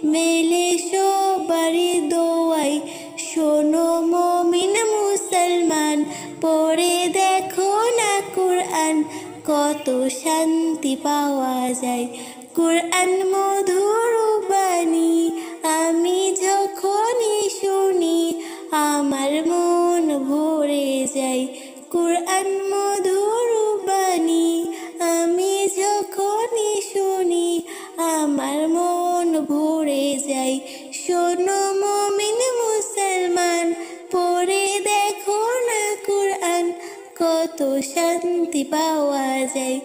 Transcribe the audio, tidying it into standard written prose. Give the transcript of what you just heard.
মেলে সবারই দোয়াই। শোনো মুমিন মুসলমান, পড়ে দেখো না কুরআন, কত শান্তি পাওয়া যায়। কুরআন মধুর বাণী, আমি যখনই শুনি আমার মন ভরে যায়। কুরআন মধুর বাণী, আমি যখনই শুনি আমার মন ভরে যায়। শোনো মুমিন মুসলমান, পড়ে দেখো না কুরআন, কত শান্তি পাওয়া যায়।